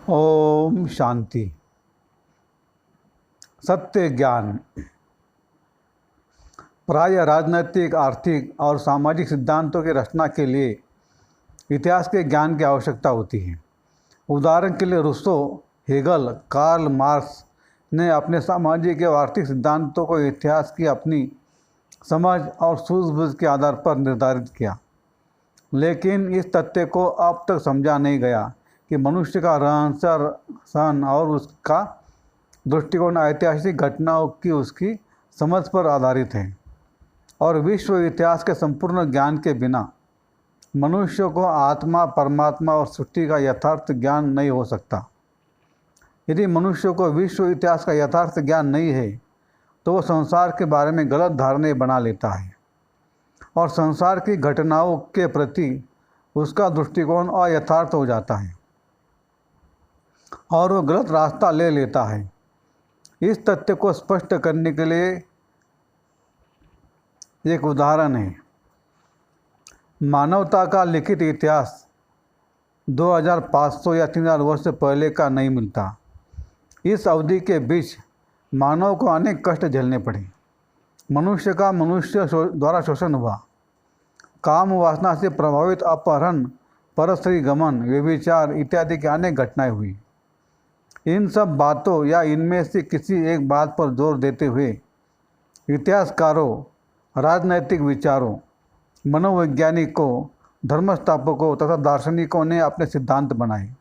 ओम शांति। सत्य ज्ञान प्राय राजनैतिक, आर्थिक और सामाजिक सिद्धांतों की रचना के लिए इतिहास के ज्ञान की आवश्यकता होती है। उदाहरण के लिए रूसो, हेगल, कार्ल मार्क्स ने अपने सामाजिक एवं आर्थिक सिद्धांतों को इतिहास की अपनी समझ और सूझबूझ के आधार पर निर्धारित किया। लेकिन इस तथ्य को अब तक समझा नहीं गया कि मनुष्य का रहन सहन और उसका दृष्टिकोण ऐतिहासिक घटनाओं की उसकी समझ पर आधारित है और विश्व इतिहास के संपूर्ण ज्ञान के बिना मनुष्य को आत्मा, परमात्मा और सृष्टि का यथार्थ ज्ञान नहीं हो सकता। यदि मनुष्य को विश्व इतिहास का यथार्थ ज्ञान नहीं है तो वह संसार के बारे में गलत धारणाएं बना लेता है और संसार की घटनाओं के प्रति उसका दृष्टिकोण अयथार्थ हो जाता है और वह गलत रास्ता ले लेता है। इस तथ्य को स्पष्ट करने के लिए एक उदाहरण है। मानवता का लिखित इतिहास 2500 या 3000 वर्ष से पहले का नहीं मिलता। इस अवधि के बीच मानव को अनेक कष्ट झेलने पड़े। मनुष्य का मनुष्य द्वारा शोषण हुआ, काम वासना से प्रभावित अपहरण, परस्त्री गमन, व्यभिचार इत्यादि की अनेक घटनाएं हुई। इन सब बातों या इनमें से किसी एक बात पर जोर देते हुए इतिहासकारों, राजनैतिक विचारों, मनोवैज्ञानिकों, धर्मस्थापकों तथा दार्शनिकों ने अपने सिद्धांत बनाए।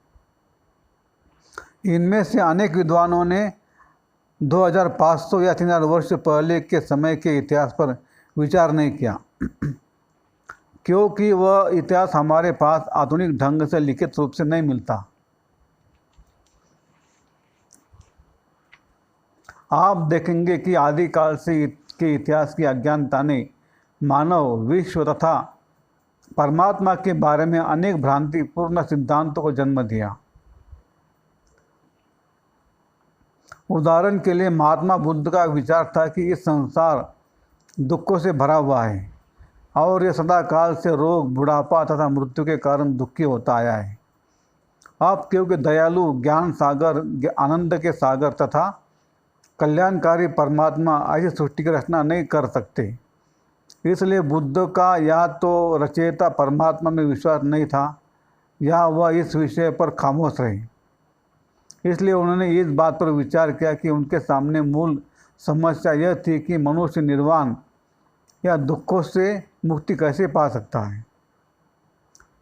इनमें से अनेक विद्वानों ने 2500 या 3000 वर्ष पहले के समय के इतिहास पर विचार नहीं किया क्योंकि वह इतिहास हमारे पास आधुनिक ढंग से लिखित रूप से नहीं मिलता। आप देखेंगे कि आदिकाल से के इतिहास की अज्ञानता ने मानव, विश्व तथा परमात्मा के बारे में अनेक भ्रांतिपूर्ण सिद्धांतों को जन्म दिया। उदाहरण के लिए महात्मा बुद्ध का विचार था कि इस संसार दुखों से भरा हुआ है और यह सदा काल से रोग, बुढ़ापा तथा मृत्यु के कारण दुखी होता आया है। अब क्योंकि दयालु, ज्ञान सागर, आनंद के सागर तथा कल्याणकारी परमात्मा ऐसी सृष्टि की रचना नहीं कर सकते, इसलिए बुद्ध का या तो रचयिता परमात्मा में विश्वास नहीं था या वह इस विषय पर खामोश रहे। इसलिए उन्होंने इस बात पर विचार किया कि उनके सामने मूल समस्या यह थी कि मनुष्य निर्वाण या दुखों से मुक्ति कैसे पा सकता है।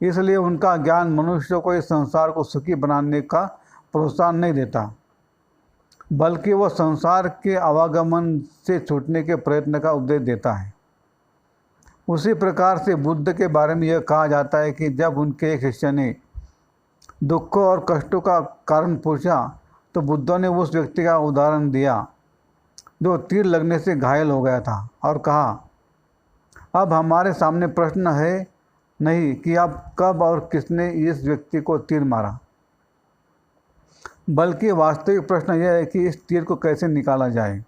इसलिए उनका ज्ञान मनुष्य को इस संसार को सुखी बनाने का प्रोत्साहन नहीं देता, बल्कि वह संसार के आवागमन से छूटने के प्रयत्न का उपदेश देता है। उसी प्रकार से बुद्ध के बारे में यह कहा जाता है कि जब उनके एक शिष्य ने दुखों और कष्टों का कारण पूछा तो बुद्ध ने उस व्यक्ति का उदाहरण दिया जो तीर लगने से घायल हो गया था और कहा, अब हमारे सामने प्रश्न है नहीं कि अब कब और किसने इस व्यक्ति को तीर मारा, बल्कि वास्तविक प्रश्न यह है कि इस तीर को कैसे निकाला जाए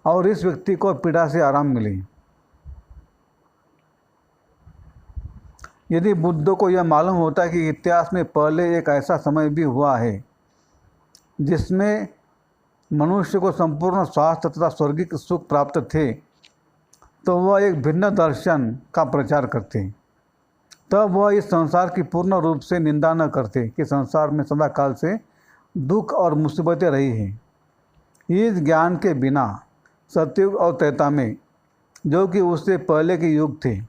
और इस व्यक्ति को पीड़ा से आराम मिले। यदि बुद्ध को यह मालूम होता कि इतिहास में पहले एक ऐसा समय भी हुआ है जिसमें मनुष्य को संपूर्ण स्वास्थ्य तथा स्वर्गिक सुख प्राप्त थे, तो वह एक भिन्न दर्शन का प्रचार करते। तब वह इस संसार की पूर्ण रूप से निंदा न करते कि संसार में सदा काल से दुख और मुसीबतें रही हैं। इस ज्ञान के बिना सतयुग और त्रेता में, जो कि उससे पहले के युग थे,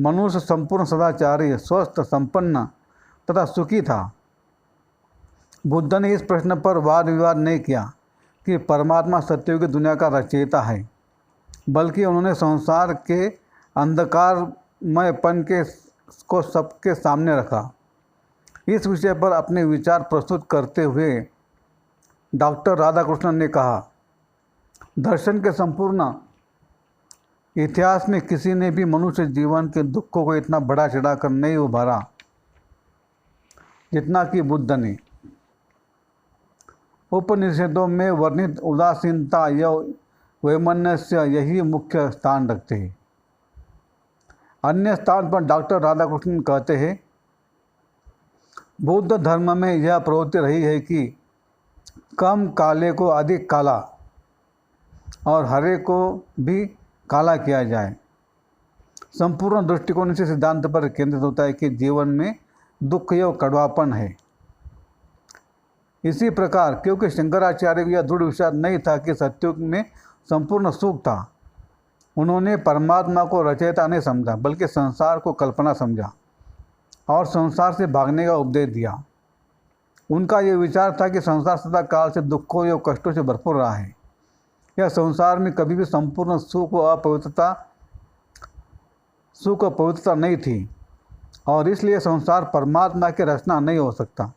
मनुष्य संपूर्ण सदाचारी, स्वस्थ, संपन्न तथा सुखी था। बुद्ध ने इस प्रश्न पर वाद विवाद नहीं किया कि परमात्मा सत्ययुगी दुनिया का रचयिता है, बल्कि उन्होंने संसार के अंधकारमयपन को सबके सामने रखा। इस विषय पर अपने विचार प्रस्तुत करते हुए डॉक्टर राधाकृष्णन ने कहा, दर्शन के संपूर्ण इतिहास में किसी ने भी मनुष्य जीवन के दुखों को इतना बड़ा चढ़ाकर नहीं उभारा जितना कि बुद्ध ने। उपनिषदों में वर्णित उदासीनता या वैमनस्य यही मुख्य स्थान रखते हैं। अन्य स्थान पर डॉक्टर राधाकृष्णन कहते हैं, बौद्ध धर्म में यह प्रवृत्ति रही है कि कम काले को अधिक काला और हरे को भी काला किया जाए। संपूर्ण दृष्टिकोण इसी सिद्धांत पर केंद्रित होता है कि जीवन में दुख या कड़वापन है। इसी प्रकार क्योंकि शंकराचार्य को यह दृढ़ विश्वास नहीं था कि सत्युग में संपूर्ण सुख था, उन्होंने परमात्मा को रचयिता नहीं समझा बल्कि संसार को कल्पना समझा और संसार से भागने का उपदेश दिया। उनका यह विचार था कि संसार सदा काल से दुखों या कष्टों से भरपूर रहा है। यह संसार में कभी भी संपूर्ण सुख और पवित्रता नहीं थी और इसलिए संसार परमात्मा की रचना नहीं हो सकता।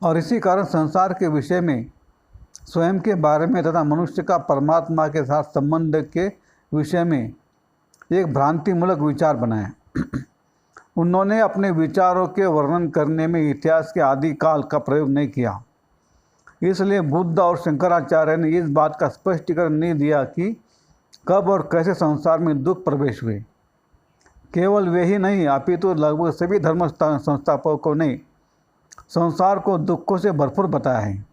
और इसी कारण संसार के विषय में, स्वयं के बारे में तथा मनुष्य का परमात्मा के साथ संबंध के विषय में एक भ्रांतिमूलक विचार बनाया। उन्होंने अपने विचारों के वर्णन करने में इतिहास के आदि काल का प्रयोग नहीं किया। इसलिए बुद्ध और शंकराचार्य ने इस बात का स्पष्टीकरण नहीं दिया कि कब और कैसे संसार में दुख प्रवेश हुए। केवल वे ही नहीं, अपितु लगभग सभी धर्म संस्थापकों ने संसार को दुखों से भरपूर बताया है।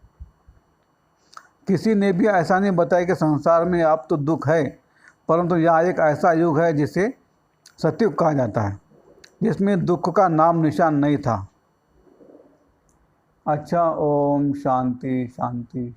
किसी ने भी ऐसा नहीं बताया कि संसार में अब तो दुख है, परंतु यह एक ऐसा युग है जिसे सतयुग कहा जाता है, जिसमें दुख का नाम निशान नहीं था। अच्छा, ओम शांति शांति।